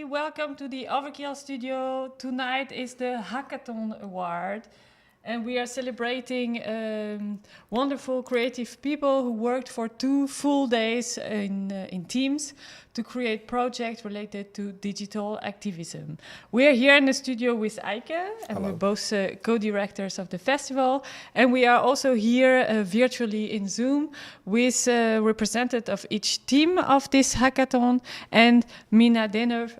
welcome to the Overkill studio. Tonight is the Hackathon Award, and we are celebrating wonderful creative people who worked for 2 full days in teams to create projects related to digital activism. We are here in the studio with Eike, and Hello. we're both co-directors of the festival, and we are also here virtually in Zoom with representatives of each team of this hackathon, and Mina Dennert,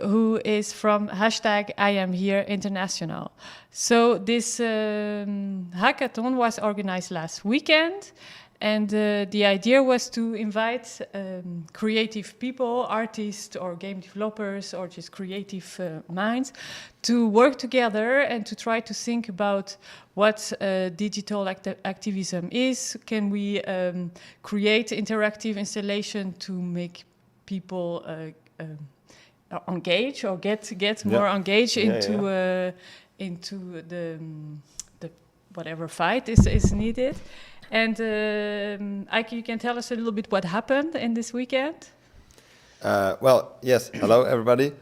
who is from #IamHereInternational. So this hackathon was organized last weekend, and the idea was to invite creative people, artists or game developers or just creative minds to work together and to try to think about what digital activism is. Can we create interactive installation to make people engage or get more engaged into the whatever fight is needed. And Eike, you can tell us a little bit what happened in this weekend? Well, yes. Hello, everybody.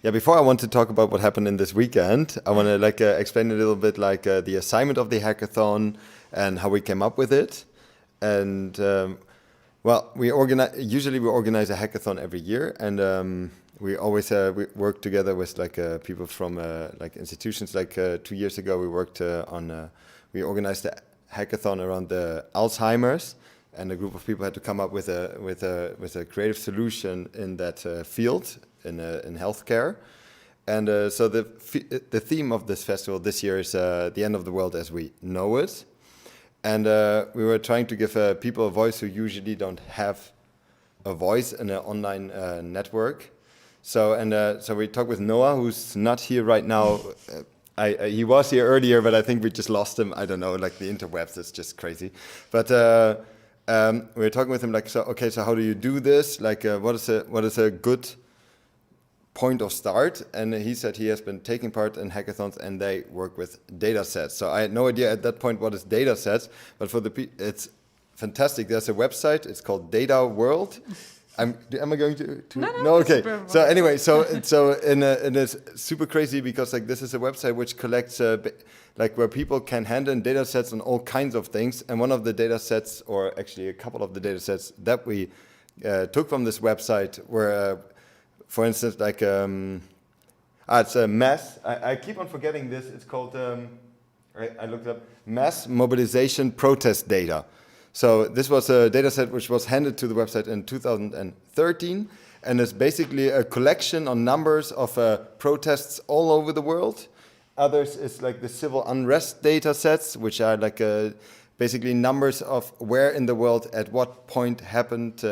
Before I want to talk about what happened in this weekend, I want to explain a little bit the assignment of the hackathon and how we came up with it. And we organize a hackathon every year, and we always we work together with people from institutions. 2 years ago, we worked we organized a hackathon around the Alzheimer's, and a group of people had to come up with a creative solution in that field in healthcare. And so the theme of this festival this year is the end of the world as we know it. And we were trying to give people a voice who usually don't have a voice in an online network. So we talked with Noah, who's not here right now. He was here earlier, but I think we just lost him. I don't know, the interwebs is just crazy. But we were talking with him so how do you do this? What is a good point of start? And he said he has been taking part in hackathons and they work with data sets. So I had no idea at that point what is data sets, but for it's fantastic. There's a website, it's called Data World. Am I going to? No, okay. So anyway, so it's super crazy because this is a website which collects where people can hand in data sets on all kinds of things. And one of the data sets, or actually a couple of the data sets that we took from this website were, for instance, it's a mass. I keep on forgetting this. It's called. I looked up mass mobilization protest data. So this was a data set which was handed to the website in 2013, and it's basically a collection on numbers of protests all over the world. Others is the civil unrest data sets, which are basically numbers of where in the world at what point happened,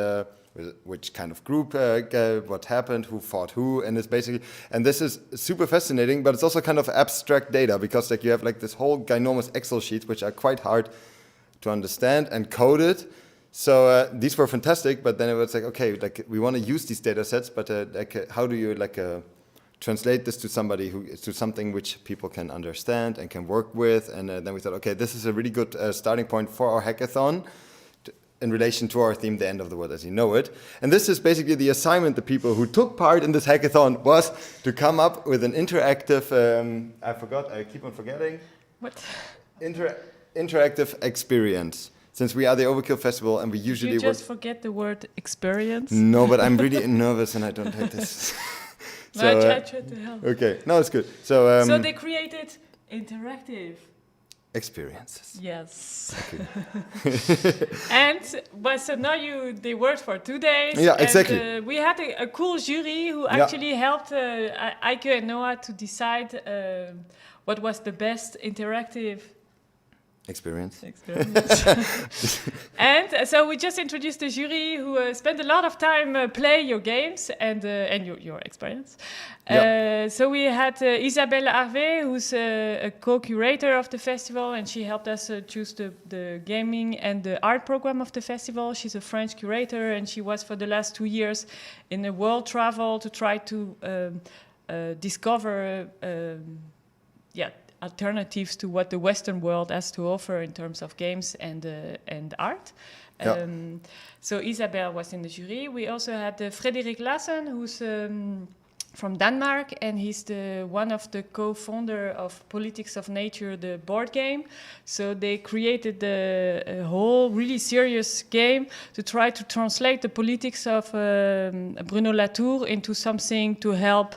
which kind of group, what happened, who fought who, and it's basically, and this is super fascinating, but it's also kind of abstract data because you have this whole ginormous Excel sheets which are quite hard to understand and code it. So these were fantastic, but then it was we want to use these data sets, but how do you translate this to something which people can understand and can work with? And then we thought, okay, this is a really good starting point for our hackathon in relation to our theme, the end of the world as you know it. And this is basically the assignment. The people who took part in this hackathon was to come up with an interactive, I keep on forgetting. What? Interactive experience. Since we are the Overkill Festival and we usually you just forget the word experience? No, but I'm really nervous and I don't like this. So, I tried to help. Okay, no, it's good. So they created interactive experiences. Yes. Okay. So now they worked for 2 days. Yeah, exactly. And, we had a cool jury who actually helped Eike and Noah to decide what was the best interactive experience. And so we just introduced the jury who spent a lot of time play your games and your experience. So we had Isabelle Harvey, who's a co-curator of the festival, and she helped us choose the gaming and the art program of the festival. She's a French curator, and she was for the last 2 years in a world travel to try to discover alternatives to what the Western world has to offer in terms of games and art. So Isabel was in the jury. We also had Frederik Lassen, who's from Denmark, and he's one of the co-founder of Politics of Nature, the board game. So they created a whole really serious game to try to translate the politics of Bruno Latour into something to help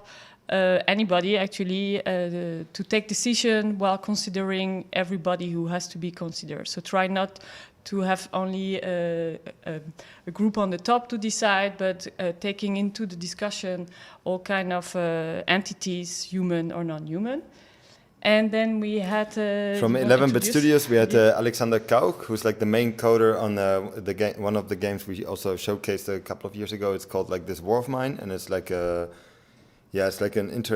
anybody actually to take decision while considering everybody who has to be considered. So try not to have only a group on the top to decide, but taking into the discussion all kind of entities, human or non-human. And then we had from 11-bit Studios, we had Alexander Kauk, who's like the main coder on the game. One of the games we also showcased a couple of years ago. It's called like This War of Mine, and it's like it's like an it's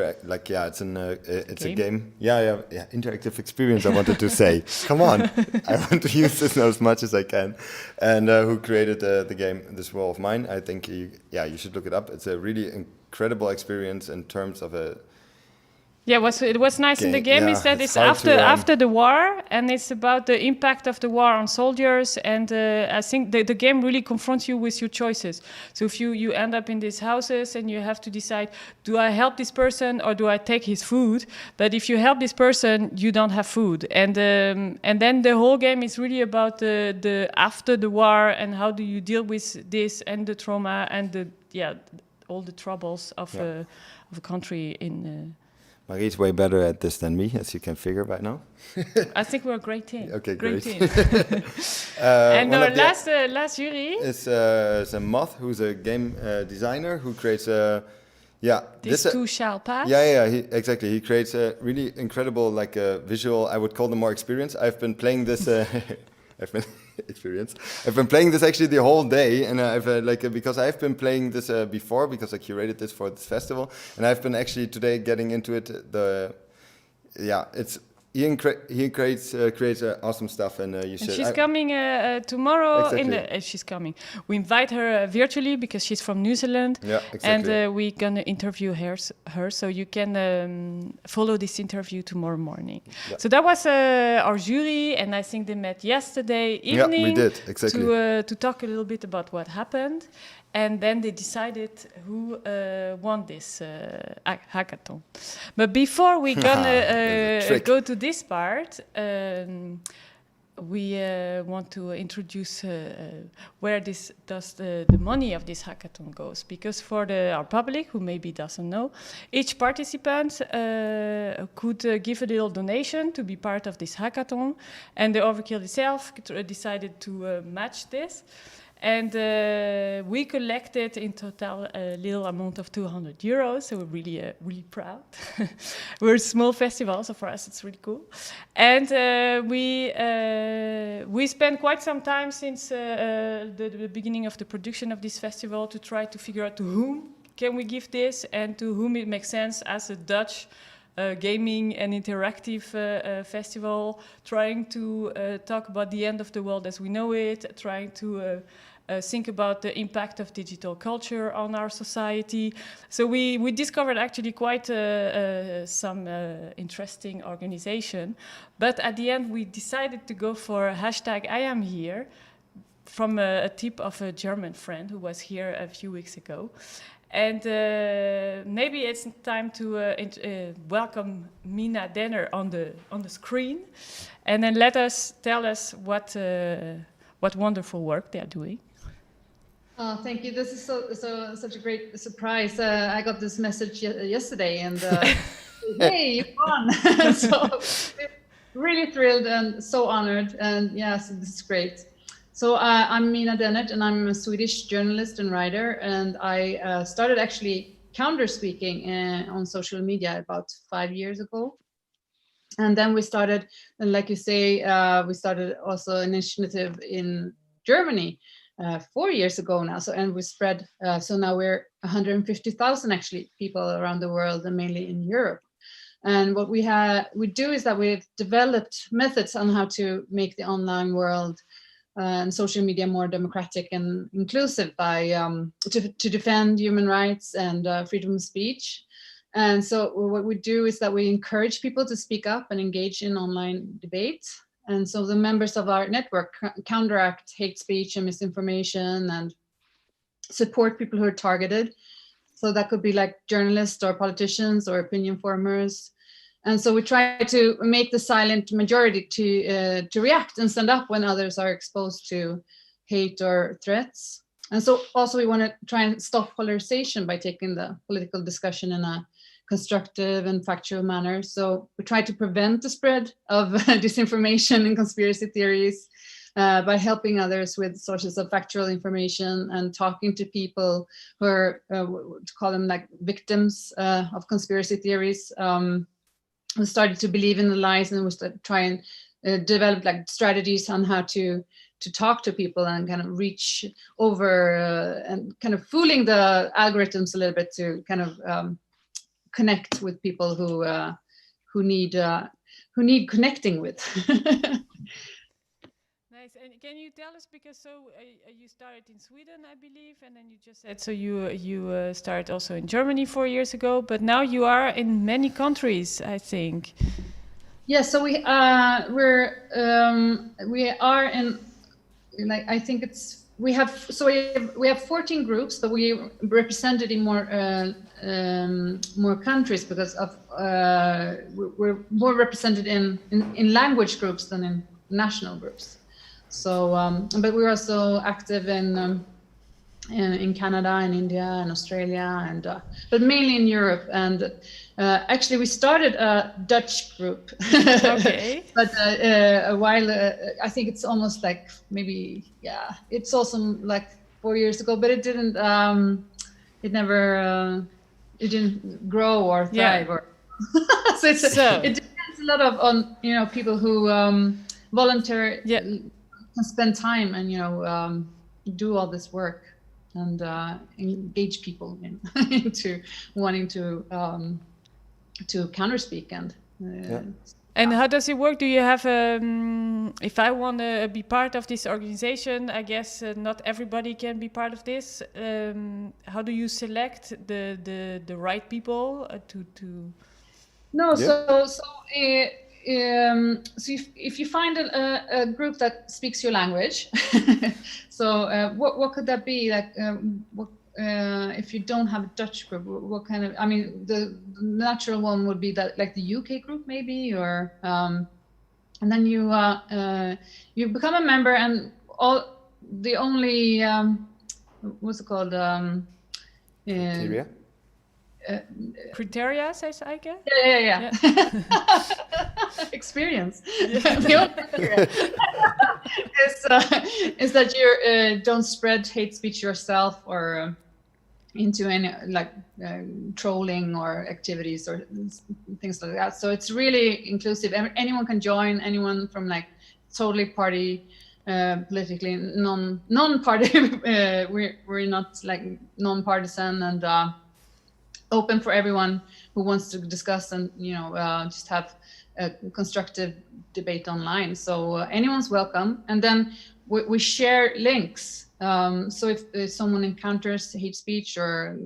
a game. Interactive experience. I wanted to say, come on, I want to use this as much as I can. And who created the game This War of Mine? I think you should look it up. It's a really incredible experience in terms of a. Yeah, it was nice in the game is that it's after the war, and it's about the impact of the war on soldiers. And I think the game really confronts you with your choices. So if you end up in these houses and you have to decide, do I help this person or do I take his food? But if you help this person, you don't have food. And then the whole game is really about the after the war and how do you deal with this and the trauma and all the troubles of a country in. Marie's way better at this than me, as you can figure by now. I think we're a great team. Okay, great team. And our last jury is a Moth, who's a game designer who creates This too shall pass. Exactly. He creates a really incredible, like visual. I would call them more experience. I've been playing this. I've been playing this actually the whole day, and I've because I've been playing this before because I curated this for this festival, and I've been actually today getting into it. He creates awesome stuff, and you should. She's coming tomorrow. Exactly. She's coming. We invite her virtually because she's from New Zealand. Yeah, exactly. And we're gonna interview her, so you can follow this interview tomorrow morning. Yeah. So that was our jury, and I think they met yesterday evening. Yeah, we did exactly to talk a little bit about what happened. And then they decided who won this hackathon. But before we're gonna go to this part, we want to introduce where the money of this hackathon goes. Because for our public, who maybe doesn't know, each participant could give a little donation to be part of this hackathon. And the Overkill itself decided to match this. And we collected in total a little amount of €200, so we're really proud. We're a small festival, so for us it's really cool. And we spent quite some time since the beginning of the production of this festival to try to figure out to whom can we give this and to whom it makes sense as a Dutch gaming and interactive festival, trying to talk about the end of the world as we know it, trying to think about the impact of digital culture on our society. So we discovered actually quite some interesting organization. But at the end, we decided to go for #IamHere from a tip of a German friend who was here a few weeks ago. And maybe it's time to welcome Mina Denner on the screen, and then tell us what wonderful work they are doing. Oh, thank you. This is such a great surprise. I got this message yesterday, and hey, you won! So really thrilled and so honored, and yes, this is great. So I'm Mina Dennert, and I'm a Swedish journalist and writer, and I started actually counter-speaking on social media about 5 years ago. And then we started, and like you say, we started also an initiative in Germany 4 years ago now. So, and we spread, so now we're 150,000 actually people around the world, and mainly in Europe. And what we do is that we've developed methods on how to make the online world and social media more democratic and inclusive by to defend human rights and freedom of speech, And so what we do is that we encourage people to speak up and engage in online debate. And so the members of our network counteract hate speech and misinformation and support people who are targeted. So that could be like journalists or politicians or opinion formers. And so we try to make the silent majority to react and stand up when others are exposed to hate or threats. And so also we want to try and stop polarization by taking the political discussion in a constructive and factual manner. So we try to prevent the spread of disinformation and conspiracy theories by helping others with sources of factual information and talking to people who are, to call them like victims of conspiracy theories, who started to believe in the lies, and we try and develop like strategies on how to talk to people and kind of reach over and kind of fooling the algorithms a little bit to kind of connect with people who need connecting with. Nice. And can you tell us, because you started in Sweden, I believe, and then you just said so you started also in Germany 4 years ago, but now you are in many countries, I think. Yeah. So we are in, like, I think it's we have 14 groups that we represented in more countries because of we're more represented in language groups than in national groups. So, but we're also active in Canada and India and Australia, and but mainly in Europe. And actually, we started a Dutch group. Okay. But a while, I think it's almost like maybe, yeah, it's also like 4 years ago. But it didn't. It never. It didn't grow or thrive. Yeah. Or so it depends a lot on people who volunteer. Yeah. Can spend time and do all this work and engage people into wanting to counterspeak and. And how does it work? Do you have if I want to be part of this organization, I guess not everybody can be part of this. How do you select the right people to? No, yeah. So if you find a group that speaks your language, so what could that be? Like, if you don't have a Dutch group, what kind of? I mean, the natural one would be that, like the UK group, maybe, or and then you become a member, and the only what's it called? Criteria. Criteria, I guess. Yeah. Experience. Yeah. is that you don't spread hate speech yourself or into any like trolling or activities or things like that. So it's really inclusive. Anyone can join. Anyone from like totally party. Politically non-party. We're not like non-partisan and open for everyone who wants to discuss and just have a constructive debate online. So anyone's welcome. And then we share links. So if someone encounters hate speech or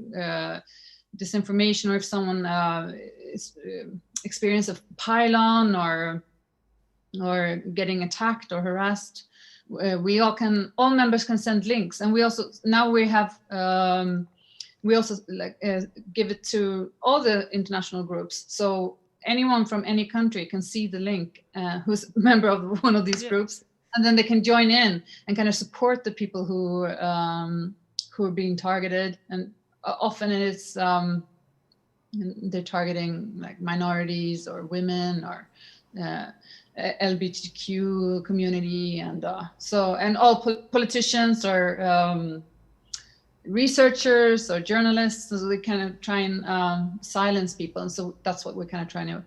disinformation, or if someone experience a pylon or getting attacked or harassed, all members can send links. And we also give it to all the international groups. So anyone from any country can see the link who's a member of one of these groups, and then they can join in and kind of support the people who are being targeted. And often it's they're targeting like minorities or women or LGBTQ community, and all politicians or researchers or journalists, so they kind of try and silence people, and so that's what we're kind of trying to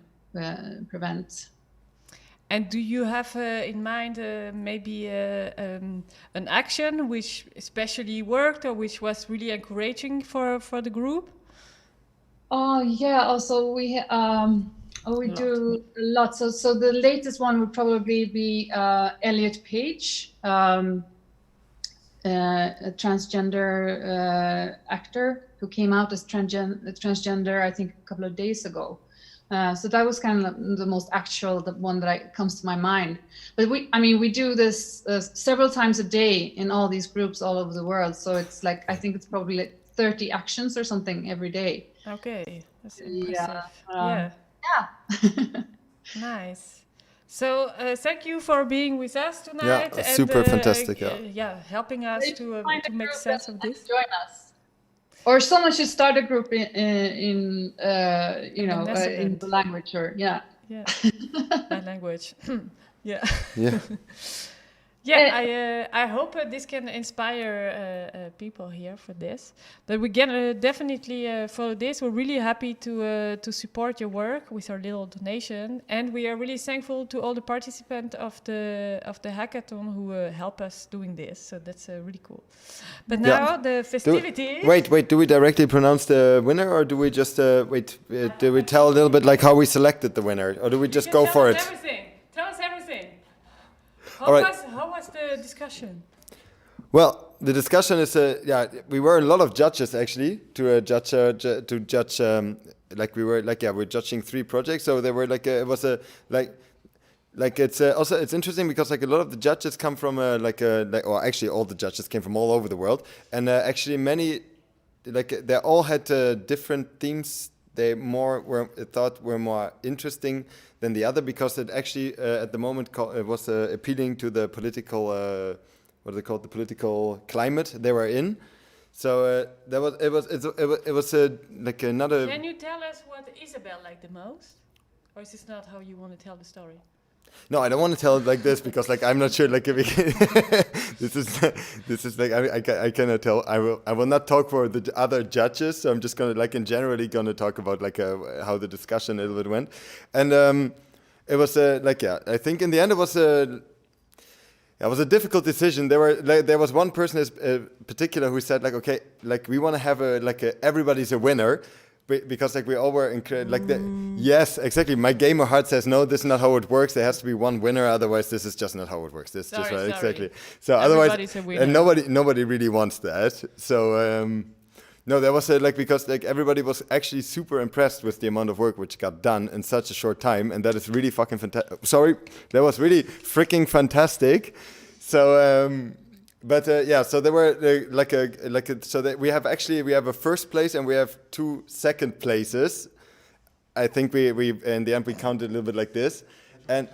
prevent. And do you have in mind maybe an action which especially worked or which was really encouraging for the group? Oh yeah, also we do a lot. So the latest one would probably be Elliot Page. a transgender actor who came out as transgender, I think, a couple of days ago. So that was kind of the most actual, the one that comes to my mind. But we do this several times a day in all these groups all over the world. So it's like, I think it's probably like 30 actions or something every day. Okay, that's Yeah. impressive. Yeah. Nice. So thank you for being with us tonight and super fantastic. helping us to make sense of this. Join us. Or someone should start a group in the language, or yeah, my language. Yeah. I hope this can inspire people here for this. But we can definitely follow this. We're really happy to support your work with our little donation, and we are really thankful to all the participants of the hackathon who help us doing this. So that's really cool. But now the festivities. Wait. Do we directly pronounce the winner, or do we just wait? Do we tell a little bit like how we selected the winner, or do we just go for it? Tell us everything. How was the discussion? Well, the discussion is we were a lot of judges actually to judge we're judging 3 projects, so there were it's interesting because like a lot of the judges come from actually all the judges came from all over the world, and actually many they all had different themes they thought were more interesting than the other, because it actually at the moment it was appealing to the political what are they called, the political climate they were in. So it was like another. Can you tell us what Isabel liked the most, or is this not how you want to tell the story? No, I don't want to tell it like this because like I'm not sure like if we can this is like I cannot tell. I will not talk for the other judges. So I'm just gonna generally talk about how the discussion a little bit went, and it was I think in the end it was a difficult decision. There was one person in particular who said okay, we want to have everybody's a winner. Because we all were yes, exactly. My gamer heart says no. This is not how it works. There has to be one winner, otherwise this is just not how it works. Sorry. Exactly. So otherwise, and nobody really wants that. So no, there was because everybody was actually super impressed with the amount of work which got done in such a short time, and that is really fucking fantastic. Sorry, that was really freaking fantastic. So. So there were so that we have a first place and we have 2 second places. I think we in the end we counted a little bit like this, and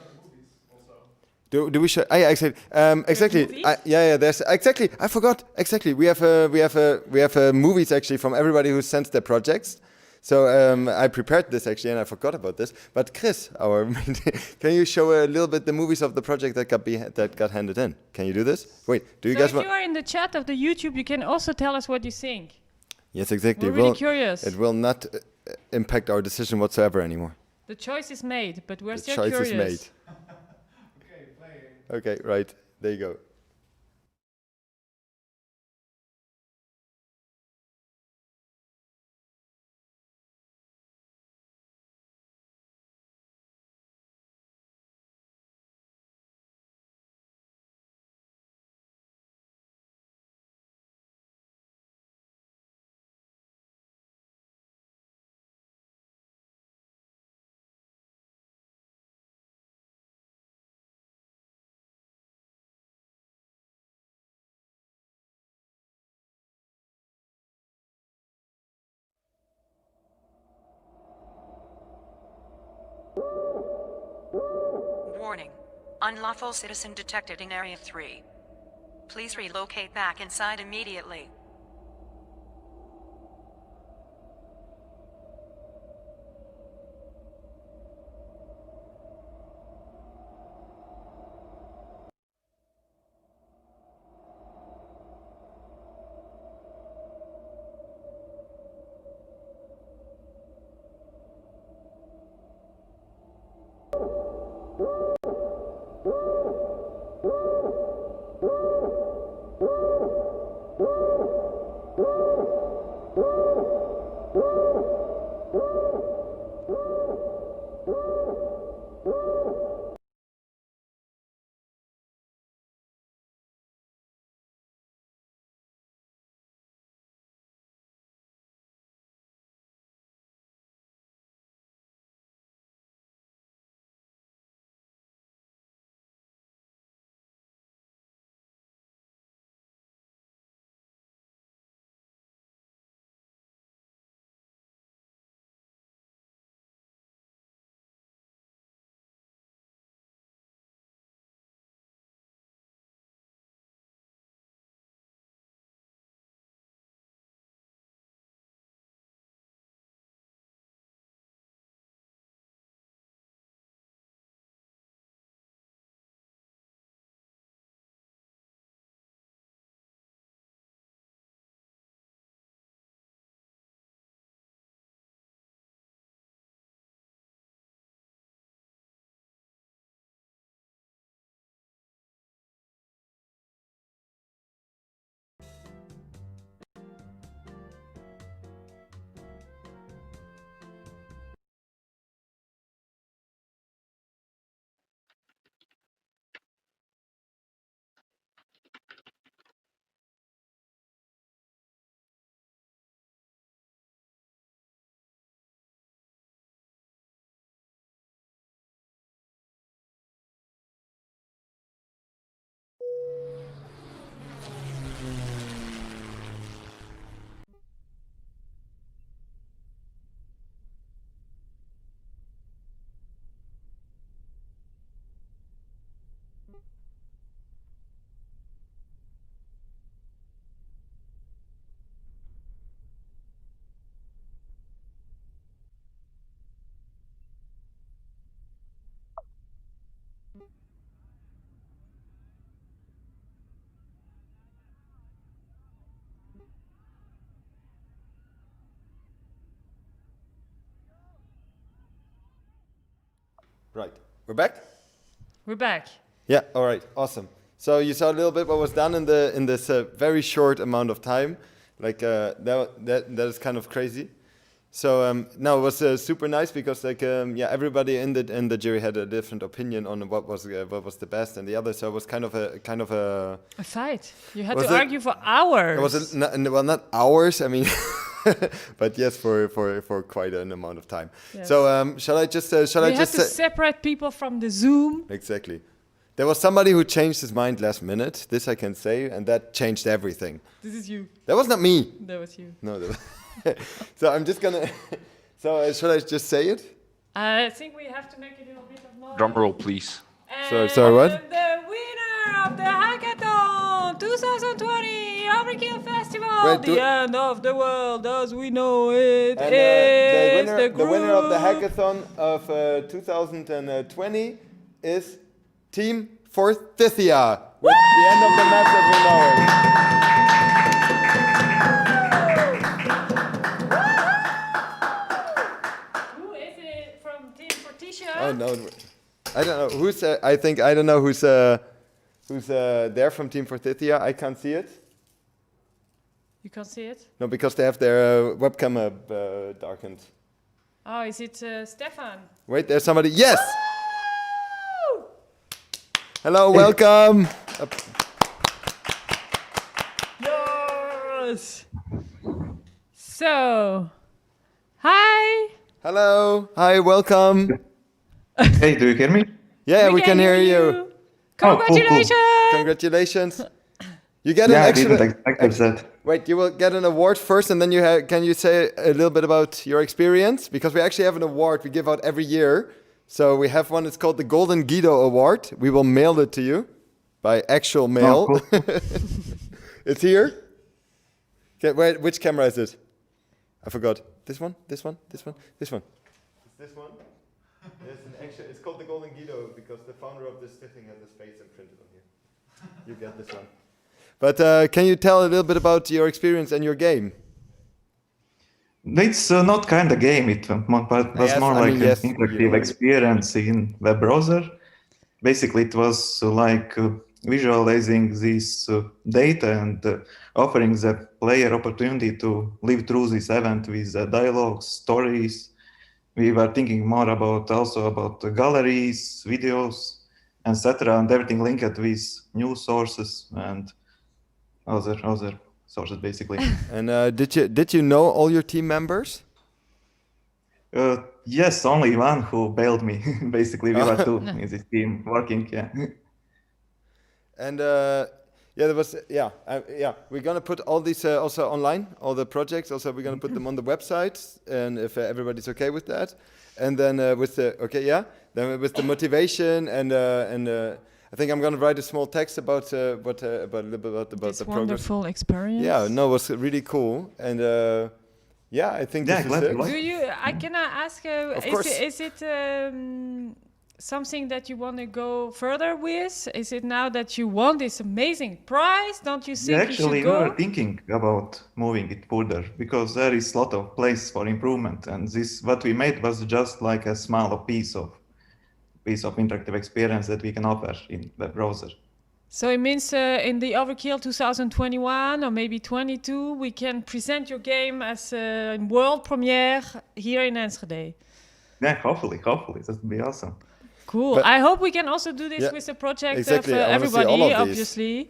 do we show? Yeah, exactly. There's exactly. I forgot exactly. We have movies actually from everybody who sent their projects. So I prepared this actually, and I forgot about this. But Chris, can you show a little bit the movies of the project that got handed in? Can you do this? Wait, do you guys want? If you are in the chat of the YouTube, you can also tell us what you think. Yes, exactly. We're really curious. It will not impact our decision whatsoever anymore. The choice is made, but we're still curious. The choice is made. Okay, play. Okay, right. There you go. Warning. Unlawful citizen detected in Area 3. Please relocate back inside immediately. Right. We're back? We're back. Yeah, all right, awesome. So you saw a little bit what was done in this very short amount of time. Like that is kind of crazy. So no, it was super nice because everybody in the jury had a different opinion on what was the best and the other. So it was kind of a fight. You had to argue for hours. It was not hours. I mean, but yes, for quite an amount of time. Yes. So shall I just we had to separate people from the Zoom. Exactly. There was somebody who changed his mind last minute. This I can say, and that changed everything. This is you. That was not me. That was you. No. So I'm just gonna. So should I just say it? I think we have to make a little bit of noise. Drum roll, please. Sorry, what? The winner of the Hackathon 2020 Overkill Festival, Wait, the end of the world as we know it, is the winner of the Hackathon of 2020 is Team Forsythia, with the end of the map as we know it. Oh no, I don't know who's. I don't know who's there from Team Forsythia. I can't see it. You can't see it? No, because they have their webcam darkened. Oh, is it Stefan? Wait, there's somebody. Yes. Woo! Hello, welcome. Yes. So, hi. Hello. Hi, welcome. Hey, do you hear me? Yeah, we can hear you. Congratulations! Oh, cool. Congratulations. You get an I extra. didn't expect that. Wait, you will get an award first, and then can you say a little bit about your experience? Because we actually have an award we give out every year. So we have one. It's called the Golden Guido Award. We will mail it to you by actual mail. Oh, cool. It's here. Okay, wait, which camera is it? I forgot. This one. This one. This one. This one. It's this one. It's called the Golden Guido because the founder of this thing has his face imprinted on here. You get this one. But can you tell a little bit about your experience and your game? It's not kind of game. It was more like an interactive experience in web browser. Basically, it was like visualizing this data and offering the player opportunity to live through this event with dialogues, stories. We were thinking more about galleries, videos, etc., and everything linked with news sources and other sources, basically. And did you know all your team members? Yes, only one who bailed me. Basically, we were two in this team working. Yeah. And there was we're gonna put all these also online, all the projects. Also, we're gonna put them on the website, and if everybody's okay with that, and then with the motivation and I think I'm gonna write a small text about a little bit about the progress. Wonderful experience. Yeah, no, it was really cool, and I think this is it. Do you? Can I ask? Of course. Is it something that you want to go further with? Is it now that you won this amazing prize? Don't you think Actually, you should go? we were thinking about moving it further because there is a lot of place for improvement, and this what we made was just like a small piece of interactive experience that we can offer in the browser. So it means in the Overkill 2021 or maybe 22, we can present your game as a world premiere here in Enschede. Yeah, hopefully, that would be awesome. Cool. But I hope we can also do this with the project exactly. of everybody, all of obviously.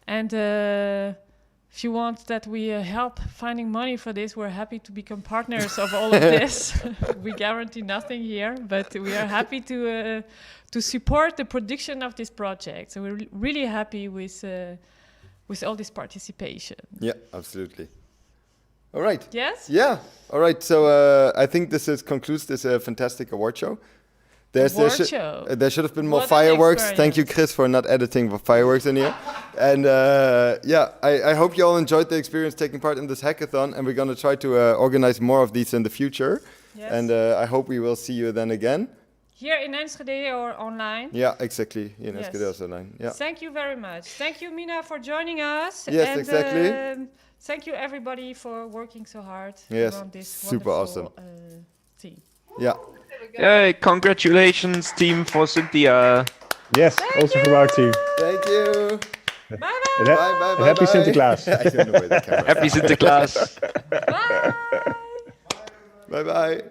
And if you want that we help finding money for this, we're happy to become partners of all of this. We guarantee nothing here, but we are happy to support the production of this project. So we're really happy with all this participation. Yeah, absolutely. All right. Yes? Yeah. All right. So I think this concludes this fantastic award show. There should have been more fireworks. Thank you, Chris, for not editing the fireworks in here. And I hope you all enjoyed the experience taking part in this hackathon. And we're going to try to organize more of these in the future. Yes. And I hope we will see you then again. Here in Enschede or online? Yeah, exactly. In Enschede or online. Yeah. Thank you very much. Thank you, Mina, for joining us. Yes, and, exactly. Thank you, everybody, for working so hard yes, on this super wonderful awesome team. Yeah. Yeah, congratulations, team, for Cynthia. Yes, also from our team. Thank you. Bye-bye. Bye. Happy Sinterklaas. I don't know where the camera is. Happy Sinterklaas. Bye. Bye.